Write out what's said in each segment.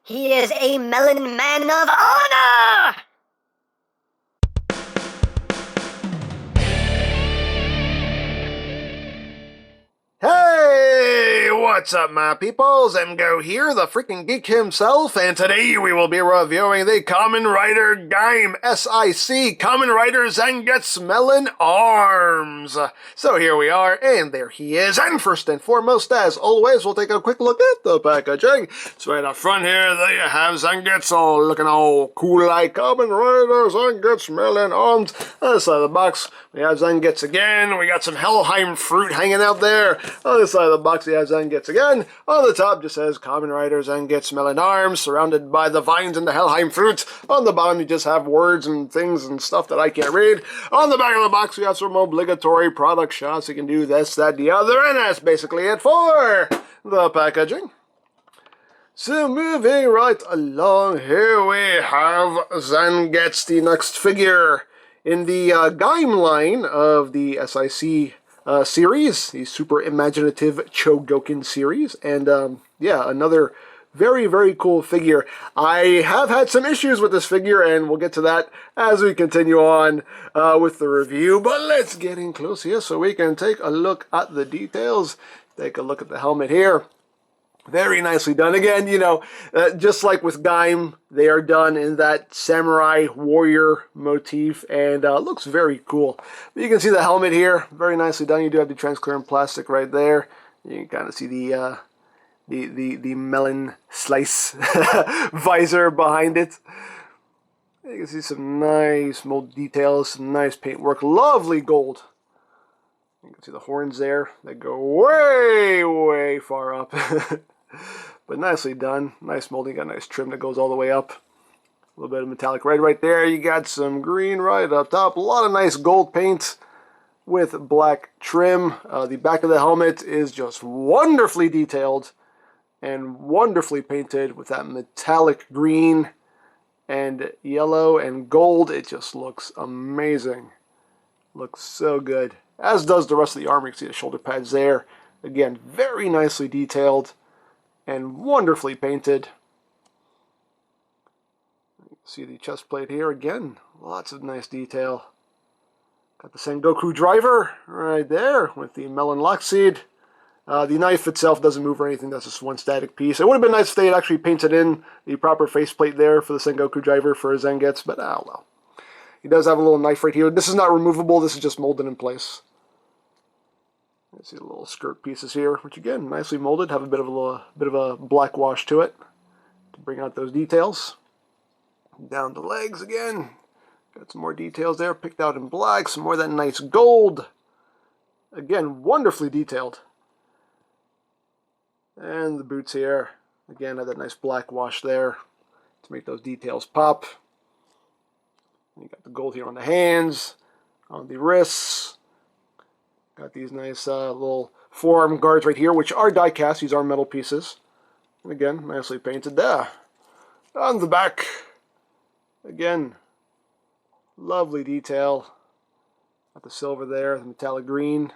He is a melon man of honor! Hey, what's up, my peoples? EmGo here, the freaking geek himself, and today we will be reviewing the Kamen Rider Gaim S.I.C. Kamen Rider ZANGETSU Melon Arms. So here we are, and there he is. And first and foremost, as always, we'll take a quick look at the packaging. So right up front here, there you have ZANGETSU, looking all cool like Kamen Rider ZANGETSU Melon Arms. On the side of the box, we have ZANGETSU again. We got some Helheim fruit hanging out there. On the side of the box, we have ZANGETSU again. On the top, just says Kamen Rider ZANGETSU Melon Arms, surrounded by the vines and the Helheim fruit. On the bottom, you just have words and things and stuff that I can't read. On the back of the box, we have some obligatory product shots. You can do this, that, the other, and that's basically it for the packaging. So moving right along, here we have ZANGETSU, the next figure in the Gaim line of the S.I.C. Series, the super imaginative Chogokin series, and yeah, another very, very cool figure. I have had some issues with this figure, and we'll get to that as we continue on with the review, but let's get in close here so we can take a look at the details. Take a look at the helmet here. Very nicely done. Again, you know, just like with Gaim, they are done in that samurai warrior motif, and looks very cool. But you can see the helmet here, very nicely done. You do have the transparent plastic right there. You can kind of see the melon slice visor behind it. You can see some nice mold details, some nice paintwork, lovely gold. You can see the horns there. They go way, way far up. But nicely done. Nice molding. Got a nice trim that goes all the way up. A little bit of metallic red right there. You got some green right up top. A lot of nice gold paint with black trim. The back of the helmet is just wonderfully detailed and wonderfully painted with that metallic green and yellow and gold. It just looks amazing. Looks so good. As does the rest of the armor. You can see the shoulder pads there. Again, very nicely detailed and wonderfully painted. You can see the chest plate here. Again, lots of nice detail. Got the Sengoku driver right there with the melon lock seed. The knife itself doesn't move or anything. That's just one static piece. It would have been nice if they had actually painted in the proper faceplate there for the Sengoku driver for ZANGETSU, but oh well. He does have a little knife right here. This is not removable. This is just molded in place. You see the little skirt pieces here, which again, nicely molded, have a bit of a black wash to it to bring out those details. Down the legs again, got some more details there, picked out in black, some more of that nice gold. Again, wonderfully detailed. And the boots here, again, have that nice black wash there to make those details pop. You got the gold here on the hands, on the wrists. Got these nice little forearm guards right here, which are die cast. These are metal pieces. And again, nicely painted there. On the back, again, lovely detail. Got the silver there, the metallic green.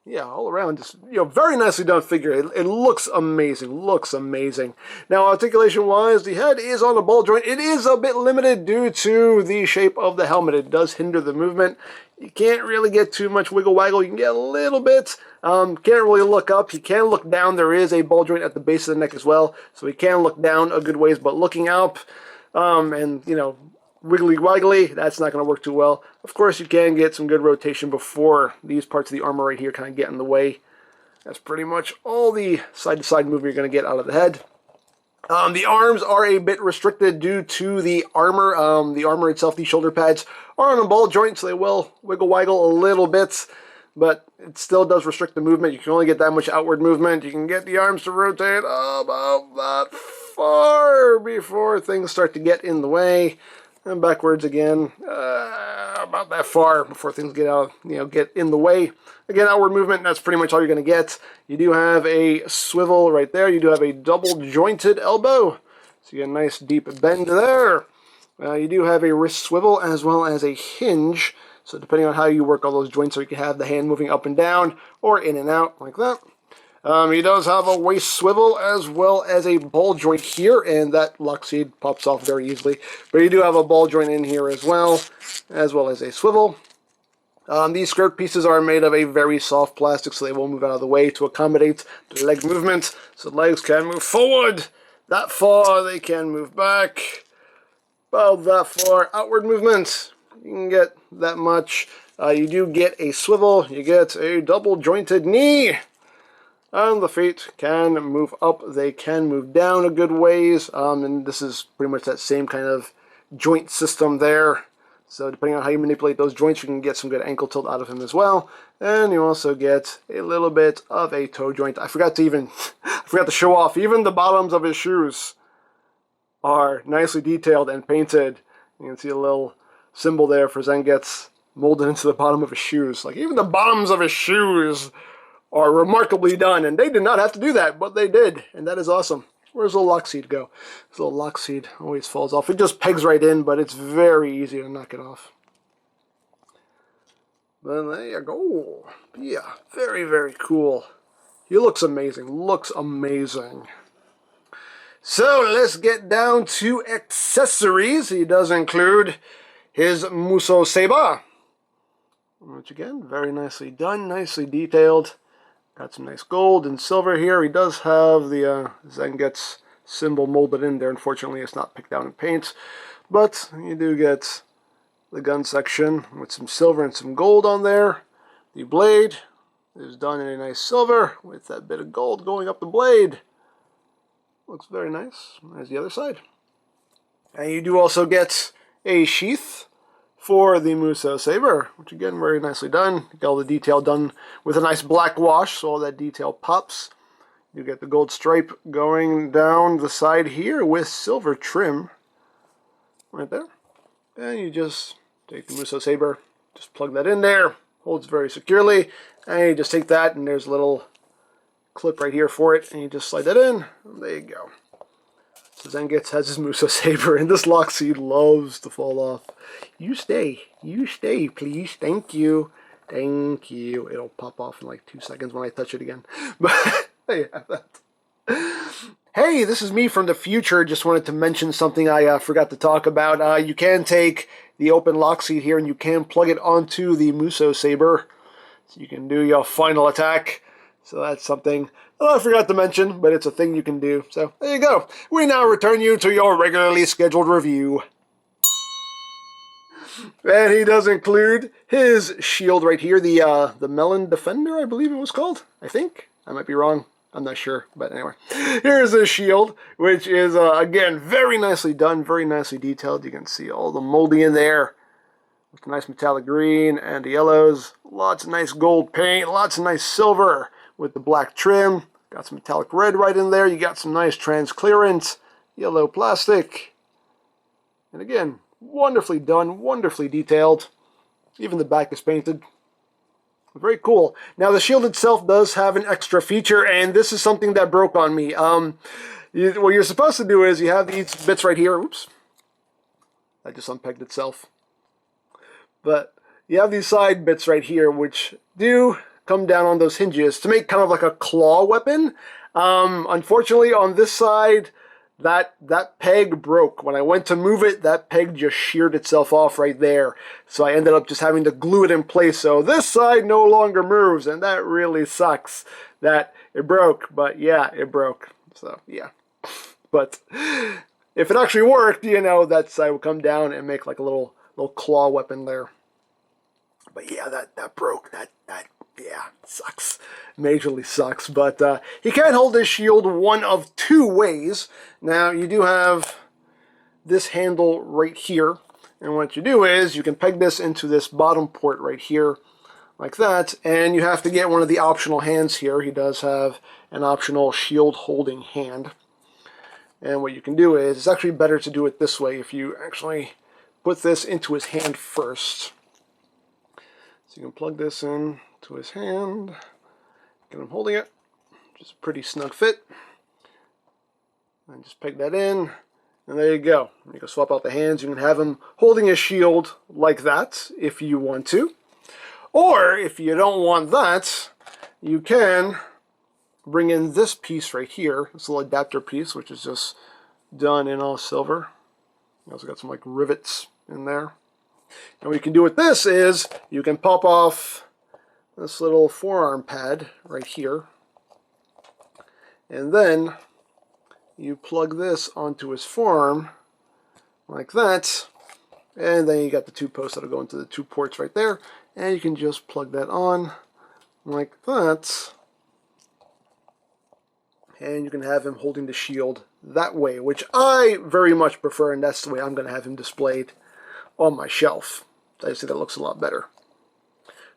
Yeah, all around, just, you know, very nicely done figure. It looks amazing, looks amazing. Now, articulation-wise, the head is on a ball joint. It is a bit limited due to the shape of the helmet. It does hinder the movement. You can't really get too much wiggle-waggle. You can get a little bit. Can't really look up. You can look down. There is a ball joint at the base of the neck as well, so he can look down a good ways, but looking up, and, you know, wiggly-waggly, that's not going to work too well. Of course, you can get some good rotation before these parts of the armor right here kind of get in the way. That's pretty much all the side-to-side movement you're going to get out of the head. The arms are a bit restricted due to the armor. The armor itself, the shoulder pads, are on a ball joint, so they will wiggle-waggle a little bit, but it still does restrict the movement. You can only get that much outward movement. You can get the arms to rotate about that far before things start to get in the way. And backwards again, about that far before things get out, get in the way. Again, outward movement, that's pretty much all you're going to get. You do have a swivel right there. You do have a double jointed elbow. So you get a nice deep bend there. You do have a wrist swivel as well as a hinge. So depending on how you work all those joints, so you can have the hand moving up and down or in and out like that. He does have a waist swivel as well as a ball joint here, and that lock seed pops off very easily. But you do have a ball joint in here as well as a swivel. These skirt pieces are made of a very soft plastic, so they will move out of the way to accommodate the leg movement. So legs can move forward that far, they can move back about that far. Outward movement, you can get that much. You do get a swivel, you get a double jointed knee. And the feet can move up, they can move down a good ways. And this is pretty much that same kind of joint system there. So depending on how you manipulate those joints, you can get some good ankle tilt out of him as well. And you also get a little bit of a toe joint. I forgot to show off, even the bottoms of his shoes are nicely detailed and painted. You can see a little symbol there for Zangetsu molded into the bottom of his shoes. Like, even the bottoms of his shoes are remarkably done, and they did not have to do that, but they did, and that is awesome. Where's the lock seed go? This little lock seed always falls off. It just pegs right in, but it's very easy to knock it off. Then there you go. Yeah, very, very cool. He looks amazing. Looks amazing. So let's get down to accessories. He does include his Muso Saber, which again, very nicely done, nicely detailed. Got some nice gold and silver here. He does have the Zangetsu symbol molded in there. Unfortunately, it's not picked out in paint. But you do get the gun section with some silver and some gold on there. The blade is done in a nice silver with that bit of gold going up the blade. Looks very nice. There's the other side. And you do also get a sheath for the Muso Saber, which again, very nicely done. Got all the detail done with a nice black wash, so all that detail pops. You get the gold stripe going down the side here with silver trim right there. And you just take the Muso Saber, just plug that in there, holds very securely, and you just take that, and there's a little clip right here for it, and you just slide that in, and there you go. So Zangetsu has his Muso Saber, and this lock seed loves to fall off. You stay, please, thank you, thank you. It'll pop off in like 2 seconds when I touch it again. But there you have that. Hey, this is me from the future. Just wanted to mention something I forgot to talk about. You can take the open lock seed here, and you can plug it onto the Muso Saber, so you can do your final attack. So that's something I forgot to mention, but it's a thing you can do. So there you go. We now return you to your regularly scheduled review. And he does include his shield right here, the Melon Defender, I believe it was called. I think. I might be wrong. I'm not sure, but anyway. Here's his shield, which is, again, very nicely done, very nicely detailed. You can see all the molding in there. With the nice metallic green and the yellows. Lots of nice gold paint, lots of nice silver with the black trim. Got some metallic red right in there. You got some nice transclearance, yellow plastic. And again, wonderfully done, wonderfully detailed. Even the back is painted. Very cool. Now the shield itself does have an extra feature, and this is something that broke on me. What you're supposed to do is you have these bits right here. Oops. That just unpegged itself. But you have these side bits right here, which do come down on those hinges to make kind of like a claw weapon. Unfortunately, on this side, that peg broke. When I went to move it, that peg just sheared itself off right there. So I ended up just having to glue it in place. So this side no longer moves, and that really sucks that it broke. But yeah, it broke. So yeah. But if it actually worked, you know, that side would come down and make like a little claw weapon there. But yeah, that broke. Yeah, sucks. Majorly sucks. But he can hold his shield one of 2 ways. Now, you do have this handle right here. And what you do is you can peg this into this bottom port right here, like that. And you have to get one of the optional hands here. He does have an optional shield holding hand. And what you can do is, it's actually better to do it this way if you actually put this into his hand first. So you can plug this in to his hand, get him holding it, just a pretty snug fit, and just peg that in, and there you go. You can swap out the hands. You can have him holding his shield like that if you want to, or if you don't want that, you can bring in this piece right here, this little adapter piece, which is just done in all silver. You also got some like rivets in there. And what you can do with this is you can pop off this little forearm pad right here, and then you plug this onto his forearm like that, and then you got the two posts that'll go into the two ports right there, and you can just plug that on like that, and you can have him holding the shield that way, which I very much prefer, and that's the way I'm going to have him displayed on my shelf. I just think that looks a lot better.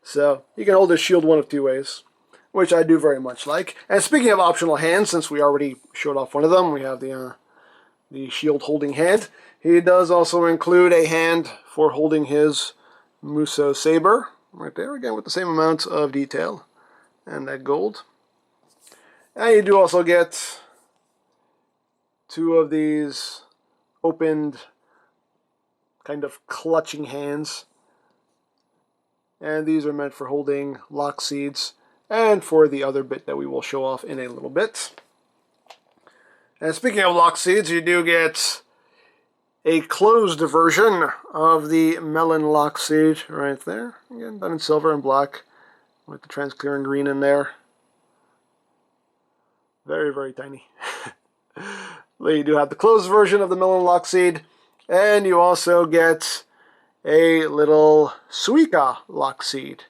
So you can hold his shield one of two ways, which I do very much like. And speaking of optional hands, since we already showed off one of them, we have the shield holding hand. He does also include a hand for holding his Muso saber right there, again with the same amount of detail and that gold. And you do also get two of these opened kind of clutching hands, and these are meant for holding lock seeds and for the other bit that we will show off in a little bit. And speaking of lock seeds, you do get a closed version of the melon lock seed right there, again done in silver and black with the transparent green in there. Very, very tiny. But you do have the closed version of the melon lock seed, and you also get a little Suica lock seed.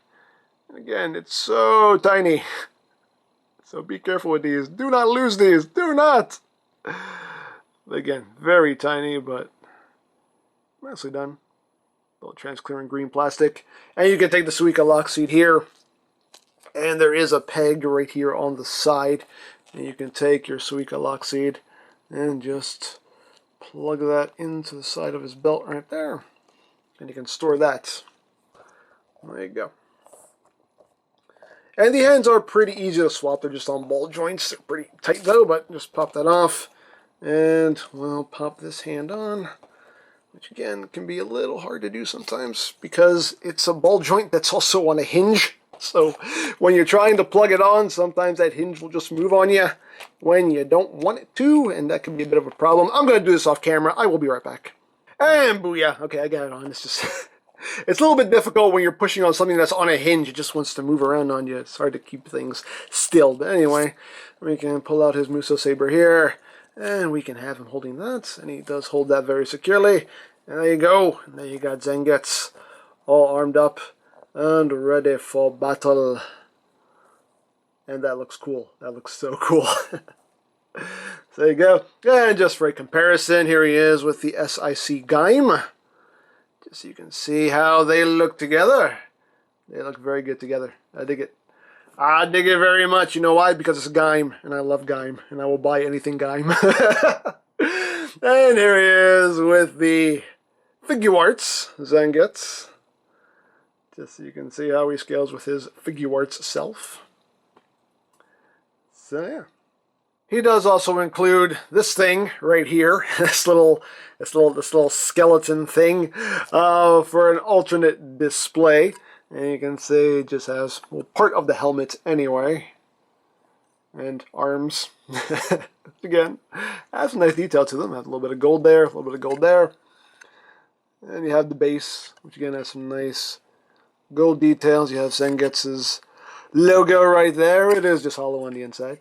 And again, it's so tiny. So be careful with these. Do not lose these. Do not! Again, very tiny, but nicely done. A little transparent green plastic. And you can take the Suica lock seed here, and there is a peg right here on the side. And you can take your Suica lock seed and just plug that into the side of his belt right there. And you can store that. There you go. And the hands are pretty easy to swap. They're just on ball joints. They're pretty tight though, but just pop that off. And we'll pop this hand on, which again can be a little hard to do sometimes because it's a ball joint that's also on a hinge. So when you're trying to plug it on, sometimes that hinge will just move on you when you don't want it to, and that can be a bit of a problem. I'm going to do this off camera. I will be right back. And booyah. Okay, I got it on. It's just it's a little bit difficult when you're pushing on something that's on a hinge. It just wants to move around on you. It's hard to keep things still. But anyway, we can pull out his Muso saber here, and we can have him holding that. And he does hold that very securely. And there you go. And there you got Zangetsu all armed up and ready for battle. And that looks cool. That looks so cool. So there you go. And just for a comparison, here he is with the S.I.C. Gaim. Just so you can see how they look together. They look very good together. I dig it. I dig it very much. You know why? Because it's Gaim, and I love Gaim, and I will buy anything Gaim. And here he is with the Figuarts Zangetsu. Just so you can see how he scales with his Figuarts self. So yeah. He does also include this thing right here, this little skeleton thing for an alternate display. And you can see it just has part of the helmet anyway, and arms. Again, has some nice detail to them. Has a little bit of gold there, a little bit of gold there, and you have the base, which again has some nice gold details. You have Zangetsu's logo right there. It is just hollow on the inside.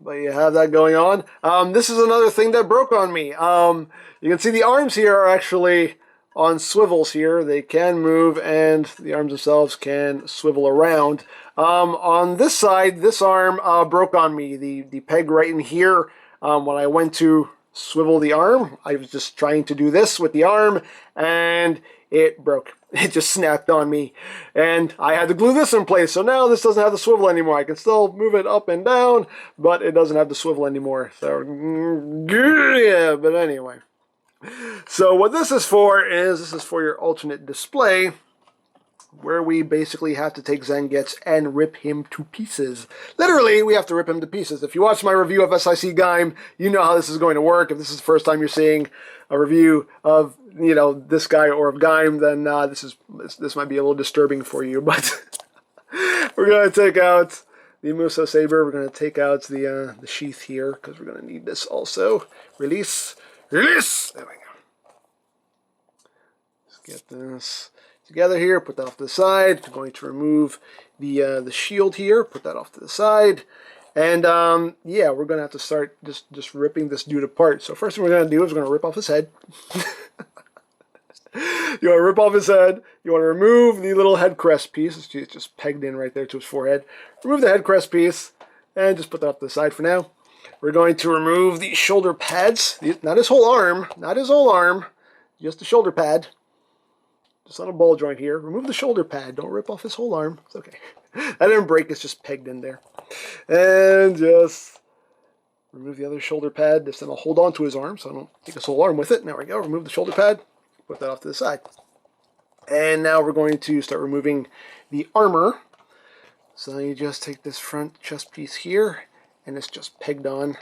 But you have that going on. This is another thing that broke on me. You can see the arms here are actually on swivels here. They can move, and the arms themselves can swivel around. On this side, this arm broke on me. The peg right in here, when I went to swivel the arm, I was just trying to do this with the arm, and it broke. It just snapped on me, and I had to glue this in place. So now this doesn't have the swivel anymore. I can still move it up and down, but it doesn't have the swivel anymore. So yeah, but anyway. So what this is for your alternate display, where we basically have to take Zangetsu and rip him to pieces. Literally, we have to rip him to pieces. If you watch my review of S.I.C. Gaim, you know how this is going to work. If this is the first time you're seeing a review of, you know, this guy or of Gaim, then this might be a little disturbing for you. But we're going to take out the Muso Saber. We're going to take out the sheath here because we're going to need this also. Release. Release! There we go. Let's get this together here. Put that off to the side. I'm going to remove the shield here. Put that off to the side. And yeah, we're going to have to start just ripping this dude apart. So first thing we're going to do is we're going to rip off his head. You want to rip off his head. You want to remove the little head crest piece. It's just pegged in right there to his forehead. Remove the head crest piece and just put that off to the side for now. We're going to remove the shoulder pads. Not his whole arm. Not his whole arm. Just the shoulder pad. Just on a ball joint here. Remove the shoulder pad. Don't rip off his whole arm. It's okay. That didn't break. It's just pegged in there. And just remove the other shoulder pad. This time I'll hold on to his arm so I don't take his whole arm with it. There we go. Remove the shoulder pad. Put that off to the side. And now we're going to start removing the armor. So you just take this front chest piece here, and it's just pegged on.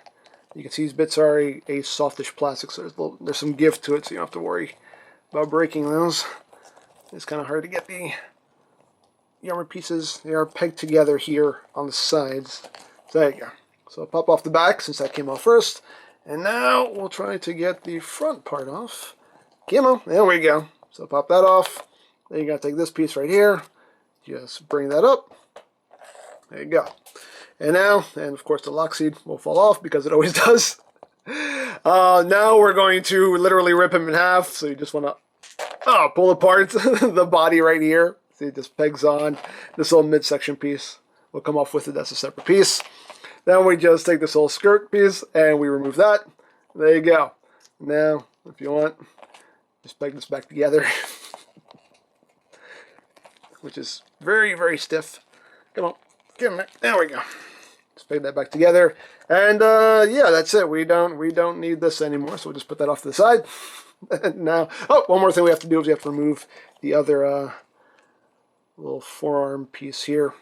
You can see these bits are a softish plastic, so there's some give to it, so you don't have to worry about breaking those. It's kind of hard to get the armor pieces. They are pegged together here on the sides. So there you go. So I'll pop off the back since that came off first. And now we'll try to get the front part off. Come on, there we go. So pop that off. Then you gotta take this piece right here. Just bring that up. There you go. And now, and of course the lock seed will fall off because it always does. Now we're going to literally rip him in half. So you just want to pull apart the body right here. See, it just pegs on. This little midsection piece will come off with it. That's a separate piece. Then we just take this little skirt piece and we remove that. There you go. Now, if you want, just peg this back together. Which is very, very stiff. Come on. Get in there. There we go. Just peg that back together. And yeah, that's it. We don't need this anymore. So we'll just put that off to the side. And now, one more thing we have to do is we have to remove the other little forearm piece here.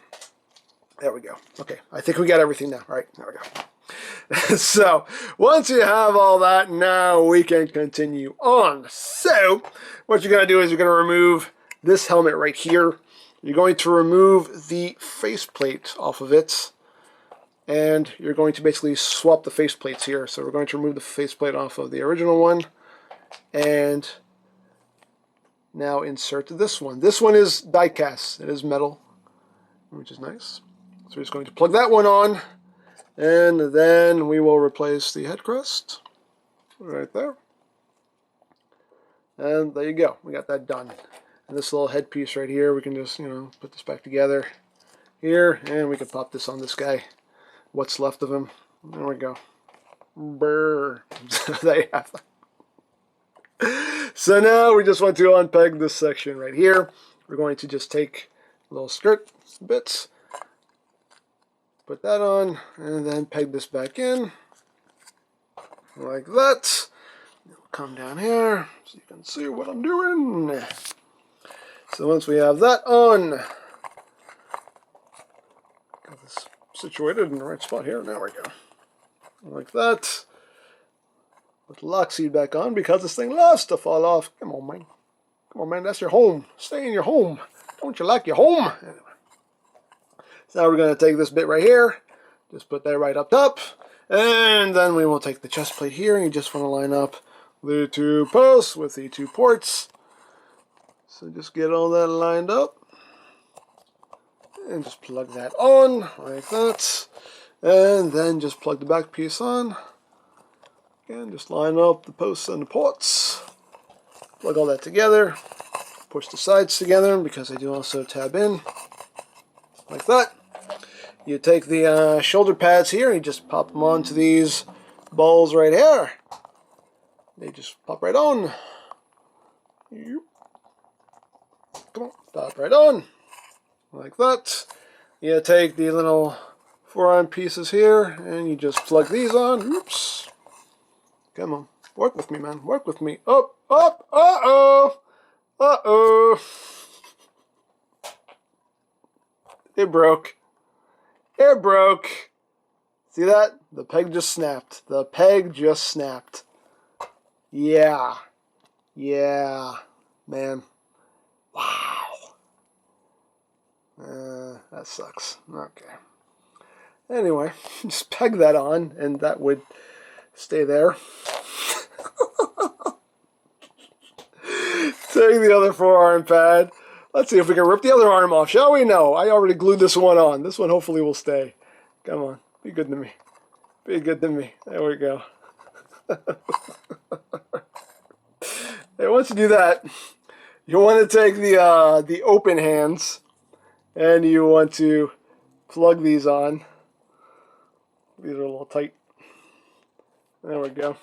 There we go. Okay, I think we got everything now. All right, there we go. So, once you have all that, now we can continue on. So, what you're going to do is you're going to remove this helmet right here. You're going to remove the faceplate off of it. And you're going to basically swap the faceplates here. So, we're going to remove the faceplate off of the original one. And now insert this one. This one is die-cast. It is metal, which is nice. So we're just going to plug that one on, and then we will replace the head crest right there. And there you go. We got that done. And this little headpiece right here, we can just, put this back together here, and we can pop this on this guy. What's left of him. There we go. Brr. There you have it. So now we just want to unpeg this section right here. We're going to just take little skirt bits, put that on, and then peg this back in like that. It'll come down here so you can see what I'm doing. So once we have that on, got this situated in the right spot here. There we go. Like that. Put the lock seat back on because this thing loves to fall off. Come on, man. Come on, man. That's your home. Stay in your home. Don't you like your home? Anyway. So now we're going to take this bit right here. Just put that right up top. And then we will take the chest plate here. And you just want to line up the two posts with the two ports. So just get all that lined up. And just plug that on like that. And then just plug the back piece on. Again, just line up the posts and the ports. Plug all that together. Push the sides together because they do also tab in. Like that. You take the shoulder pads here and you just pop them onto these balls right here. They just pop right on. Come on, pop right on. Like that. You take the little forearm pieces here and you just plug these on. Oops. Come on. Work with me, man. Work with me. Up, up, uh-oh. Uh-oh. It broke. It broke. See that? The peg just snapped. The peg just snapped. Yeah. Yeah. Man. Wow. That sucks. Okay. anyway, just peg that on, and that would stay there. Take the other forearm pad. Let's see if we can rip the other arm off, shall we? No, I already glued this one on. This one hopefully will stay. Come on, be good to me. Be good to me. There we go. Hey, once you do that, you want to take the open hands, and you want to plug these on. These are a little tight. There we go.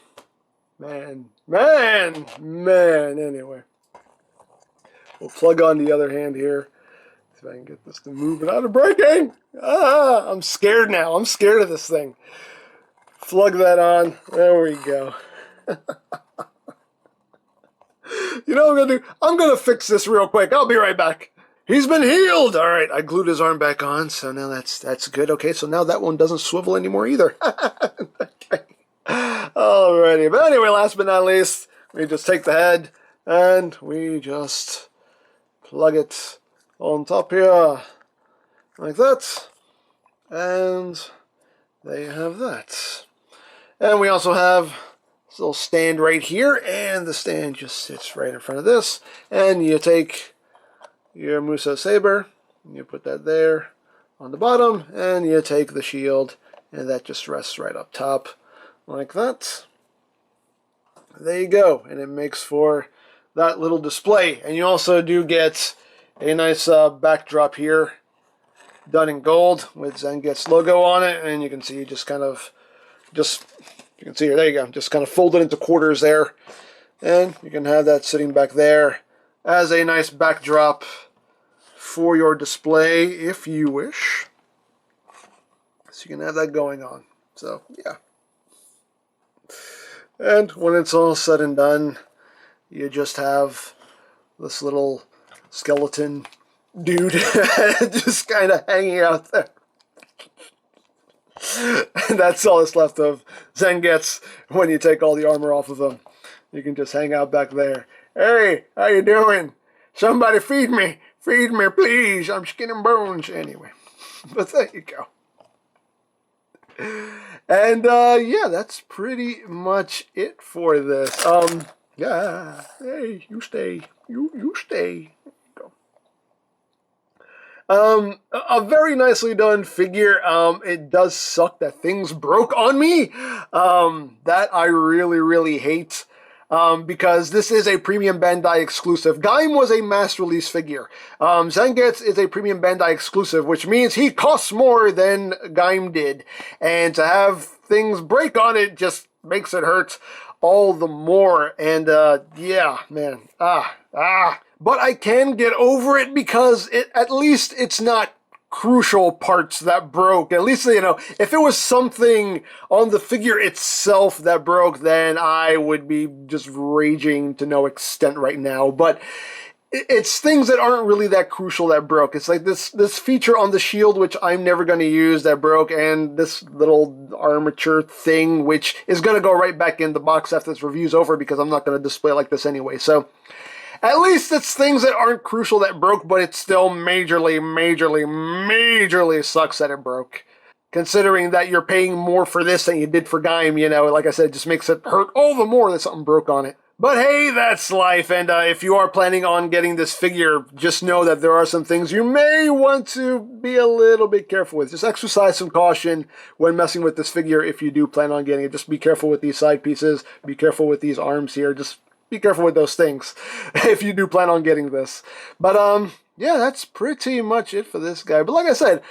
Man. Anyway, we'll plug on the other hand here. See if I can get this to move without it breaking. Ah, I'm scared now. I'm scared of this thing. Plug that on. There we go. You know what I'm going to do? I'm going to fix this real quick. I'll be right back. He's been healed. All right, I glued his arm back on, so now that's good. Okay, so now that one doesn't swivel anymore either. Okay. Alrighty, but anyway, last but not least, we just take the head and we just plug it on top here, like that, and there you have that. And we also have this little stand right here, and the stand just sits right in front of this, and you take your Muso Saber, and you put that there on the bottom, and you take the shield, and that just rests right up top, like that. There you go, and it makes for that little display. And you also do get a nice backdrop here, done in gold with Zangetsu logo on it, and you can see just you can see here, there you go, just kind of folded into quarters there, and you can have that sitting back there as a nice backdrop for your display if you wish. So you can have that going on. So yeah. And when it's all said and done, you just have this little skeleton dude just kind of hanging out there. And that's all that's left of Zangetsu when you take all the armor off of him. You can just hang out back there. Hey, how you doing? Somebody feed me. Feed me, please. I'm skin and bones. Anyway, but there you go. And yeah, that's pretty much it for this. Yeah. Hey, you stay. You stay. A very nicely done figure. It does suck that things broke on me. That I really hate. Because this is a premium Bandai exclusive. Gaim was a mass release figure. Zangetsu is a premium Bandai exclusive, which means he costs more than Gaim did. And to have things break on it just makes it hurt all the more. And yeah, man. But I can get over it because at least it's not crucial parts that broke. At least, you know, if it was something on the figure itself that broke, then I would be just raging to no extent right now. But it's things that aren't really that crucial that broke. It's like this feature on the shield, which I'm never going to use, that broke, and this little armature thing, which is going to go right back in the box after this review's over because I'm not going to display it like this anyway. So at least it's things that aren't crucial that broke, but it still majorly sucks that it broke. Considering that you're paying more for this than you did for Gaim, you know, like I said, it just makes it hurt all the more that something broke on it. But hey, that's life, and if you are planning on getting this figure, just know that there are some things you may want to be a little bit careful with. Just exercise some caution when messing with this figure if you do plan on getting it. Just be careful with these side pieces, be careful with these arms here, just be careful with those things if you do plan on getting this. But yeah, that's pretty much it for this guy. But like I said,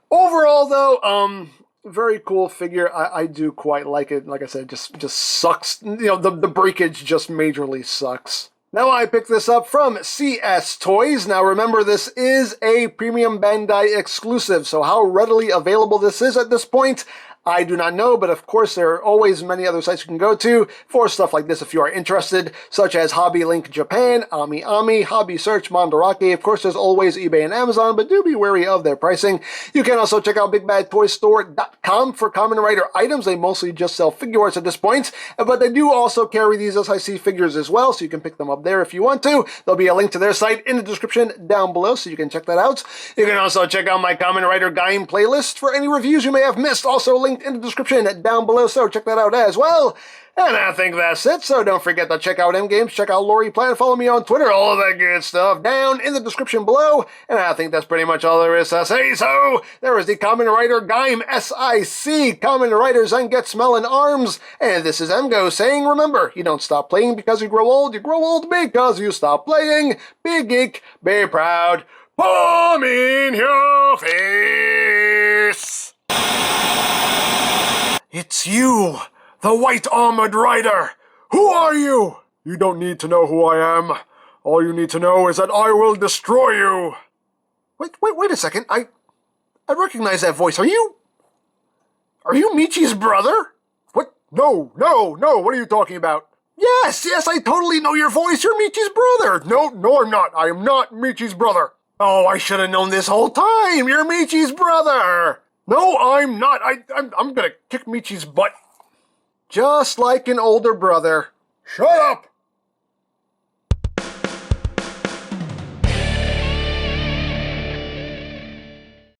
overall though, very cool figure. I do quite like it. Like I said, just sucks. You know, the breakage just majorly sucks. Now I picked this up from CS Toys. Now remember, this is a premium Bandai exclusive, so how readily available this is at this point, I do not know, but of course there are always many other sites you can go to for stuff like this if you are interested, such as Hobby Link Japan, Ami, Hobby Search, Mandarake. Of course, there's always eBay and Amazon, but do be wary of their pricing. You can also check out BigBadToyStore.com for Kamen Rider items. They mostly just sell figure arts at this point, but they do also carry these S.I.C figures as well, so you can pick them up there if you want to. There'll be a link to their site in the description down below, so you can check that out. You can also check out my Kamen Rider Gaim playlist for any reviews you may have missed, also linked in the description down below, so check that out as well. And I think that's it, so don't forget to check out EmGo's, check out Lori Plan, follow me on Twitter, all of that good stuff down in the description below. And I think that's pretty much all there is to say. So, there is the Kamen Rider Gaim S.I.C, Kamen Rider ZANGETSU Arms. And this is EmGo saying, remember, you don't stop playing because you grow old because you stop playing. Be geek, be proud, palm in your face. It's you, the White Armored Rider. Who are you? You don't need to know who I am. All you need to know is that I will destroy you. Wait a second. I recognize that voice. Are you Michi's brother? What? No. What are you talking about? Yes, I totally know your voice. You're Michi's brother. No, I'm not. I am not Michi's brother. Oh, I should have known this whole time. You're Michi's brother. No, I'm not. I'm gonna kick Michi's butt. Just like an older brother. Shut up!